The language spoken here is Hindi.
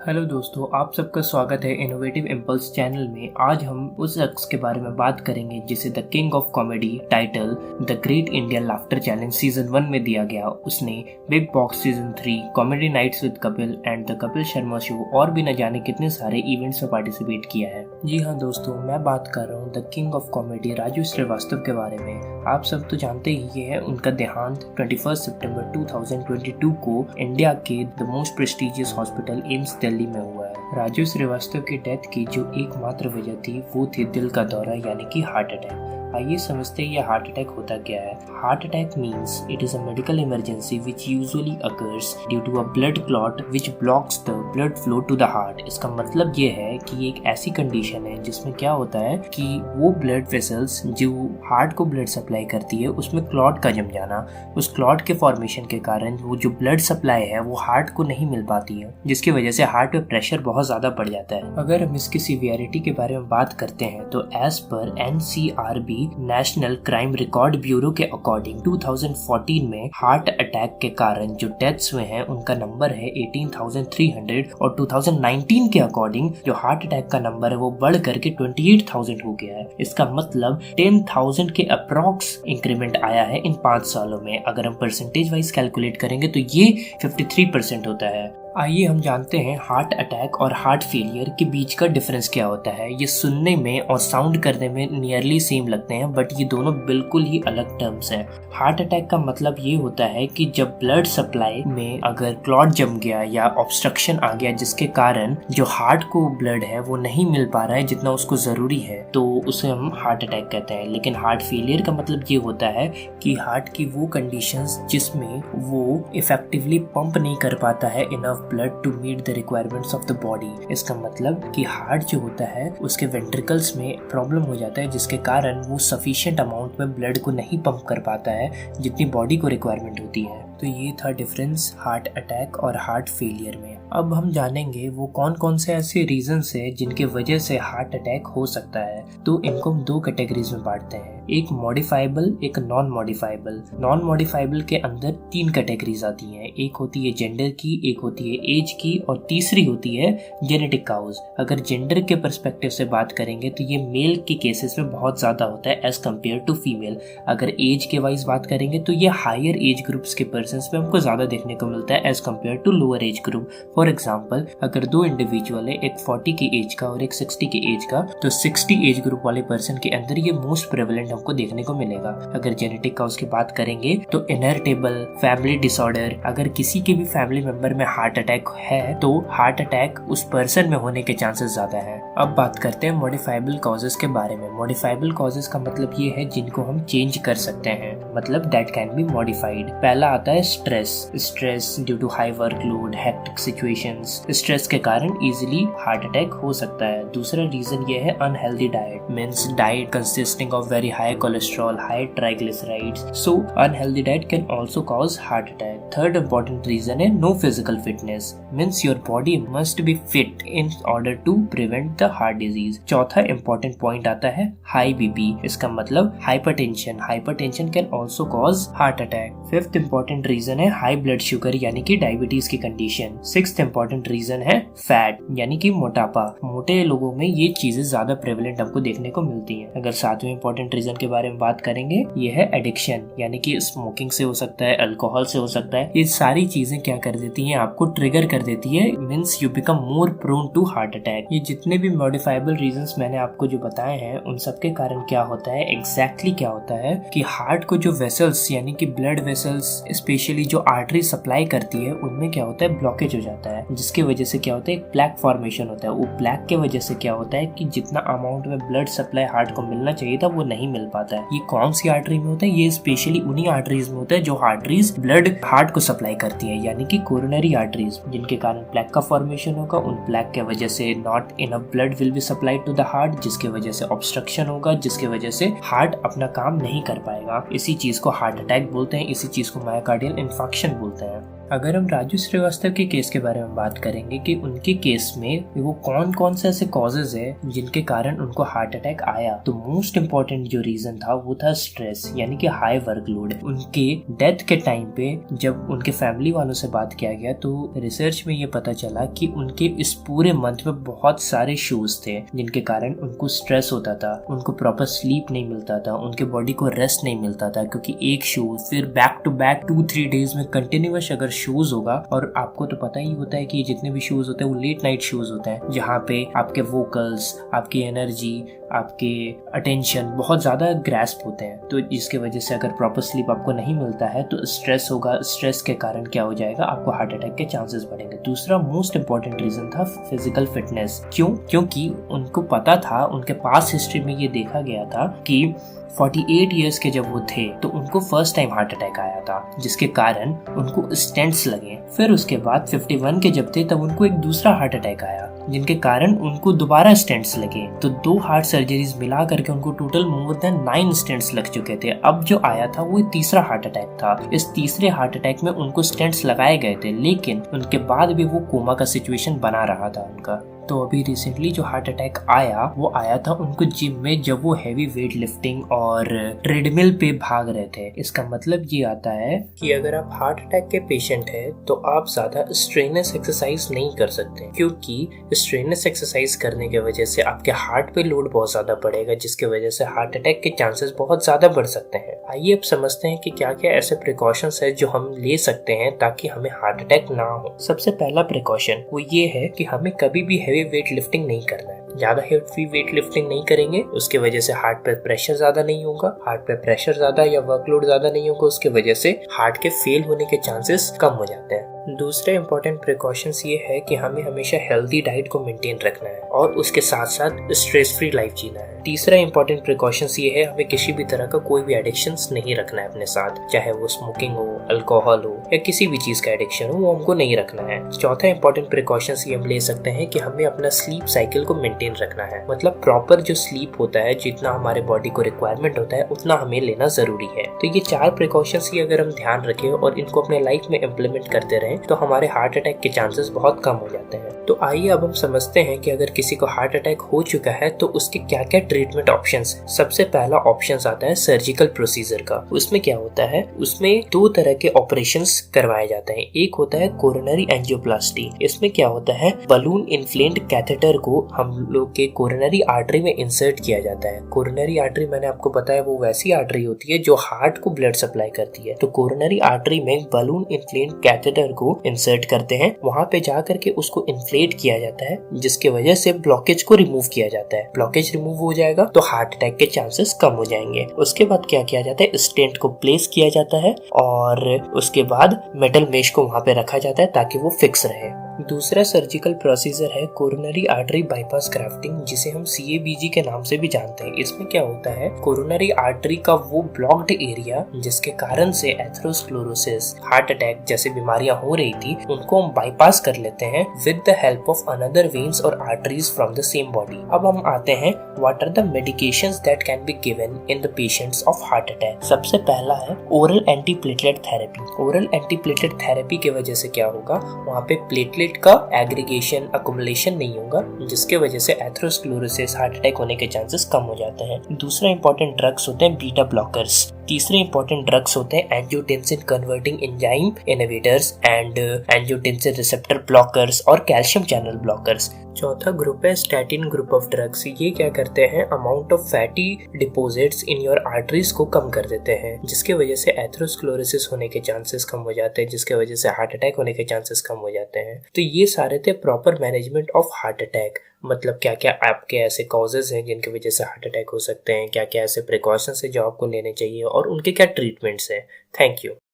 हेलो दोस्तों, आप सबका स्वागत है इनोवेटिव इम्पल्स चैनल में। आज हम उस शख्स के बारे में बात करेंगे जिसे the king of comedy title the great Indian laughter challenge season 1 में दिया गया। उसने Bigg Boss season 3, comedy nights with Kapil and the Kapil Sharma show और भी न जाने कितने सारे इवेंट्स में पार्टिसिपेट किया है। जी हाँ दोस्तों, मैं बात कर रहा हूँ the king of comedy Raju Srivastava के बारे में। आप सब तो जानते ही है, उनका देहांत 21 सितंबर 2022 को इंडिया के the most prestigious hospital AIIMS Delhi में हुआ है। राजू श्रीवास्तव की डेथ की जो एकमात्र वजह थी वो थी दिल का दौरा यानी कि हार्ट अटैक। आइए समझते हैं ये हार्ट अटैक होता क्या है। Heart attack means it is a medical emergency which usually occurs due to a blood clot which blocks the blood flow to the heart. इसका मतलब ये है कि एक ऐसी कंडीशन है जिसमें क्या होता है कि वो ब्लड वेसल्स जो हार्ट को ब्लड सप्लाई करती है उसमें क्लॉट का जम जाना, उस क्लॉट के फॉर्मेशन के कारण वो जो ब्लड सप्लाई है वो हार्ट को नहीं मिल पाती है, जिसकी वजह से हार्ट पे प्रेशर बहुत ज्यादा बढ़ जाता है। अगर हम इसकी सीवियरिटी के बारे में बात करते हैं तो as per NCRB national crime record bureau के अकॉर्डिंग 2014 में हार्ट अटैक के कारण जो डेथ्स हुए हैं उनका नंबर है 18,300 और 2019 के अकॉर्डिंग जो हार्ट अटैक का नंबर है वो बढ़ करके 28,000 हो गया है। इसका मतलब 10,000 के अप्रॉक्स इंक्रीमेंट आया है इन 5 सालों में। अगर हम परसेंटेज वाइज कैलकुलेट करेंगे तो ये 53% होता है। आइए हम जानते हैं हार्ट अटैक और हार्ट फेलियर के बीच का डिफरेंस क्या होता है। ये सुनने में और साउंड करने में नियरली सेम लगते हैं, बट ये दोनों बिल्कुल ही अलग टर्म्स हैं। हार्ट अटैक का मतलब ये होता है कि जब ब्लड सप्लाई में अगर क्लॉट जम गया या ऑब्स्ट्रक्शन आ गया जिसके कारण जो हार्ट को ब्लड है वो नहीं मिल पा रहा है जितना उसको जरूरी है, तो उसे हम हार्ट अटैक कहते हैं। लेकिन हार्ट फेलियर का मतलब ये होता है कि हार्ट की वो कंडीशंस जिसमें वो इफेक्टिवली पंप नहीं कर पाता है enough blood to meet the requirements of the body. इसका मतलब कि हार्ट जो होता है उसके वेंट्रिकल्स में प्रॉब्लम हो जाता है जिसके कारण वो सफिशिएंट अमाउंट में ब्लड को नहीं पंप कर पाता है जितनी बॉडी को रिक्वायरमेंट होती है। तो ये था डिफरेंस हार्ट अटैक और हार्ट फेलियर में। अब हम जानेंगे वो कौन कौन से ऐसे रीजंस है जिनके वजह से हार्ट अटैक हो सकता है। तो इनको हम 2 कैटेगरीज में बांटते हैं, एक मॉडिफाइबल, एक नॉन मॉडिफाइबल। नॉन मॉडिफाइबल के अंदर 3 कैटेगरीज आती हैं। एक होती है जेंडर की, एक होती है एज की और तीसरी होती है जेनेटिक काउज। अगर जेंडर के पर्सपेक्टिव से बात करेंगे तो ये मेल के केसेस में बहुत ज्यादा होता है एज कम्पेयर टू फीमेल। अगर एज के वाइज बात करेंगे तो ये हायर एज ग्रुप्स के पर्सन में हमको ज्यादा देखने को मिलता है age compare to lower age group. For example, अगर 2 इंडिविजुअल है, एक 40 की एज का और एक 60 की एज का, तो 60 एज ग्रुप वाले पर्सन के अंदर ये मोस्ट प्रेवलेंट हमको देखने को मिलेगा। अगर जेनेटिक काउज की बात करेंगे तो इनहेरिटेबल, फैमिली डिसऑर्डर, अगर किसी के भी फैमिली मेंबर में हार्ट अटैक है तो हार्ट अटैक उस पर्सन में होने के चांसेस ज्यादा है। अब बात करते हैं मॉडिफाइबल कॉजेस के बारे में। मॉडिफाइबल कॉजेस का मतलब ये है जिनको हम चेंज कर सकते हैं, मतलब दैट कैन बी मॉडिफाइड। पहला आता है stress due to high workload, hectic situations. Stress के कारण इजीली हार्ट अटैक हो सकता है। दूसरा रीजन ये है unhealthy diet, means diet consisting of very high cholesterol, high triglycerides. So unhealthy diet can also cause heart attack. Third important reason है no physical fitness, means your body must be fit in order to prevent the heart disease. चौथा इंपॉर्टेंट पॉइंट आता है हाई बीपी, इसका मतलब hypertension. Hypertension can also cause heart attack. Fifth important reason है हाई ब्लड शुगर यानी कि डायबिटीज की कंडीशन। सिक्स्थ इंपॉर्टेंट रीजन है फैट यानी कि मोटापा। मोटे लोगों में ये चीजें ज्यादा प्रेवलेंट हमको देखने को मिलती हैं। अगर 7वें इंपॉर्टेंट रीजन के बारे में बात करेंगे, ये है एडिक्शन, यानी कि स्मोकिंग से हो सकता है, अल्कोहल से हो सकता है। ये सारी चीजें क्या कर देती हैं, आपको ट्रिगर कर देती है, means you become more prone to heart attack. ये जितने भी मॉडिफाइबल रीजंस मैंने आपको जो बताए हैं उन सब के कारण क्या होता है, एग्जैक्टली क्या होता है कि हार्ट को जो वेसल्स यानी कि ब्लड वेसल्स स्पेशली जो आर्टरी सप्लाई करती है उनमें क्या होता है, ब्लॉकेज हो जाता है, जिसकी वजह से क्या होता है, एक प्लैक फॉर्मेशन होता है। वो प्लैक के वजह से क्या होता है कि जितना अमाउंट में ब्लड सप्लाई हार्ट को मिलना चाहिए था वो नहीं मिल पाता है। ये कौन सी आर्टरी में होता है, ये स्पेशली उन्हीं आर्टरीज में होता है जो आर्टरीज ब्लड हार्ट को सप्लाई करती है, यानी कि कोरोनरी आर्टरीज, जिनके कारण प्लैक का फॉर्मेशन होगा। उन प्लैक के वजह से not enough blood will be supplied to the heart, जिसकी वजह से ऑब्स्ट्रक्शन होगा, जिसकी वजह से हार्ट अपना काम नहीं कर पाएगा। इसी चीज को हार्ट अटैक बोलते हैं, इसी चीज को मायोकार्डियल इन्फार्क्शन बोलते हैं। अगर हम राजू श्रीवास्तव के केस के बारे में बात करेंगे कि उनके केस में वो कौन कौन से ऐसे कॉजेज है जिनके कारण उनको हार्ट अटैक आया, तो मोस्ट इम्पोर्टेंट जो रीजन था वो था स्ट्रेस, यानी कि हाई वर्कलोड। उनके डेथ के टाइम पे जब उनके फैमिली वालों से बात किया गया तो रिसर्च में ये पता चला कि उनके इस पूरे मंथ में बहुत सारे शोज थे जिनके कारण उनको स्ट्रेस होता था, उनको प्रॉपर स्लीप नहीं मिलता था, उनके बॉडी को रेस्ट नहीं मिलता था, क्योंकि एक शो फिर बैक टू बैक 2-3 डेज में कंटिन्यूअस अगर शोज होगा, और आपको तो पता ही होता है कि जितने भी शोज होते हैं वो लेट नाइट शोज होते हैं जहाँ पे आपके वोकल्स, आपकी एनर्जी, आपके अटेंशन बहुत ज़्यादा ग्रैस्प होते हैं, तो जिसके वजह से अगर प्रॉपर स्लीप आपको नहीं मिलता है तो स्ट्रेस होगा, स्ट्रेस के कारण क्या हो जाएगा, आपको हार्ट अटैक के चांसेस बढ़ेंगे। दूसरा मोस्ट इंपॉर्टेंट रीजन था फिजिकल फिटनेस। क्योंकि उनको पता था, उनके पास हिस्ट्री में ये देखा गया था कि 48 इयर्स के जब वो थे तो उनको फर्स्ट टाइम हार्ट अटैक आया था, जिसके कारण उनको स्टेंट्स लगे। फिर उसके बाद 51 के जब थे तब उनको एक दूसरा हार्ट अटैक आया, जिनके कारण उनको दोबारा स्टेंट्स लगे। तो 2 हार्ट सर्जरीज मिला करके उनको टोटल मोर देन 9 स्टेंट्स लग चुके थे। अब जो आया था वो तीसरा हार्ट अटैक था। इस तीसरे हार्ट अटैक में उनको स्टेंट्स लगाए गए थे, लेकिन उनके बाद भी वो कोमा का सिचुएशन बना रहा था उनका। तो अभी रिसेंटली जो हार्ट अटैक आया वो आया था उनको जिम में, जब वो हैवी वेट लिफ्टिंग और ट्रेडमिल पे भाग रहे थे। इसका मतलब ये आता है कि अगर आप हार्ट अटैक के पेशेंट हैं तो आप ज्यादा स्ट्रेनस एक्सरसाइज नहीं कर सकते, क्योंकि स्ट्रेनस एक्सरसाइज करने की वजह से आपके हार्ट पे लोड बहुत ज्यादा पड़ेगा, जिसकी वजह से हार्ट अटैक के चांसेस बहुत ज्यादा बढ़ सकते हैं। आइए अब समझते हैं कि क्या क्या ऐसे प्रिकॉशंस है जो हम ले सकते हैं ताकि हमें हार्ट अटैक ना हो। सबसे पहला प्रिकॉशन वो ये है कि हमें कभी भी हैवी वेट लिफ्टिंग नहीं करना है। ज्यादा हेवी वेट लिफ्टिंग नहीं करेंगे, उसके वजह से हार्ट पे प्रेशर ज्यादा नहीं होगा, हार्ट पे प्रेशर ज्यादा या वर्कलोड ज्यादा नहीं होगा, उसके वजह से हार्ट के फेल होने के चांसेस कम हो जाते हैं। दूसरे इंपॉर्टेंट प्रिकॉशंस ये है कि हमें हमेशा हेल्दी डाइट को मेंटेन रखना है और उसके साथ साथ स्ट्रेस फ्री लाइफ जीना है। तीसरा इंपॉर्टेंट प्रिकॉशंस ये है, हमें किसी भी तरह का कोई भी एडिक्शंस नहीं रखना है अपने साथ, चाहे वो स्मोकिंग हो, अल्कोहल हो या किसी भी चीज का एडिक्शन हो, वो हमको नहीं रखना है। चौथा इंपॉर्टेंट प्रिकॉशंस ये हम ले सकते हैं कि हमें अपना स्लीप साइकिल को मेंटेन रखना है, मतलब प्रॉपर जो स्लीप होता है, जितना हमारे बॉडी को रिक्वायरमेंट होता है उतना हमें लेना जरूरी है। तो ये 4 प्रिकॉशंस ही अगर हम ध्यान रखें और इनको अपने लाइफ में इम्प्लीमेंट करते रहें तो हमारे हार्ट अटैक के चांसेस बहुत कम हो जाते हैं। तो आइए अब हम समझते हैं कि अगर किसी को हार्ट अटैक हो चुका है तो उसके क्या क्या ट्रीटमेंट ऑप्शंस। सबसे पहला ऑप्शन आता है सर्जिकल प्रोसीजर का। उसमें क्या होता है, उसमें 2 तरह के ऑपरेशंस करवाए जाते हैं। एक होता है कोरोनरी एंजियोप्लास्टी। इसमें क्या होता है, बलून इन्फ्लेम्ड कैथेटर को हम लोग के कोरोनरी आर्टरी में इंसर्ट किया जाता है। कोरोनरी आर्टरी मैंने आपको बताया वो वैसी आर्टरी होती है जो हार्ट को ब्लड सप्लाई करती है। तो कोरोनरी आर्टरी में बलून इन्फ्लेम्ड कैथेटर को इंसर्ट करते हैं, वहां पे जाकर के उसको इन्फ्लेट किया जाता है, जिसकी वजह से ब्लॉकेज को रिमूव किया जाता है। ब्लॉकेज रिमूव हो जाएगा तो हार्ट अटैक के चांसेस कम हो जाएंगे। उसके बाद क्या किया जाता है, स्टेंट को प्लेस किया जाता है और उसके बाद मेटल मेश को वहां पे रखा जाता है ताकि वो फिक्स रहे। दूसरा सर्जिकल प्रोसीजर है कोरोनरी आर्टरी बाईपास ग्राफ्टिंग, जिसे हम CABG के नाम से भी जानते हैं। इसमें क्या होता है, कोरोनरी आर्टरी का वो ब्लॉक्ड एरिया जिसके कारण से एथेरोस्क्लेरोसिस, हार्ट अटैक जैसी बीमारियां हो रही थी, उनको हम बाईपास कर लेते हैं with the help of another veins और arteries from the same body. अब हम आते हैं what are the medications that can be given in the patients of heart attack. सबसे पहला है oral antiplatelet therapy. Oral antiplatelet therapy की वजह से क्या होगा, वहाँ पे प्लेटलेट का एग्रीगेशन, अकुमुलेशन नहीं होगा, जिसके वजह से एथेरोस्क्लेरोसिस, हार्ट अटैक होने के चांसेस कम हो जाते हैं। दूसरा इंपॉर्टेंट ड्रग्स होते हैं बीटा ब्लॉकर्स। तीसरे इंपॉर्टेंट ड्रग्स होते हैं angiotensin converting enzyme inhibitors and angiotensin receptor blockers और कैल्शियम चैनल ब्लॉकर्स। चौथा ग्रुप है स्टैटिन ग्रुप ऑफ ड्रग्स। ये क्या करते हैं, amount of fatty deposits in your arteries को कम कर देते हैं, जिसके वजह से एथेरोस्क्लेरोसिस होने के चांसेस कम हो जाते हैं, जिसके वजह से हार्ट अटैक होने के चांसेस कम हो जाते हैं। तो ये सारे थे proper management of heart attack, मतलब क्या क्या आपके ऐसे कॉजेज हैं जिनकी वजह से हार्ट अटैक हो सकते हैं, क्या क्या ऐसे प्रिकॉशंस है जो आपको लेने चाहिए और उनके क्या ट्रीटमेंट्स हैं। Thank you.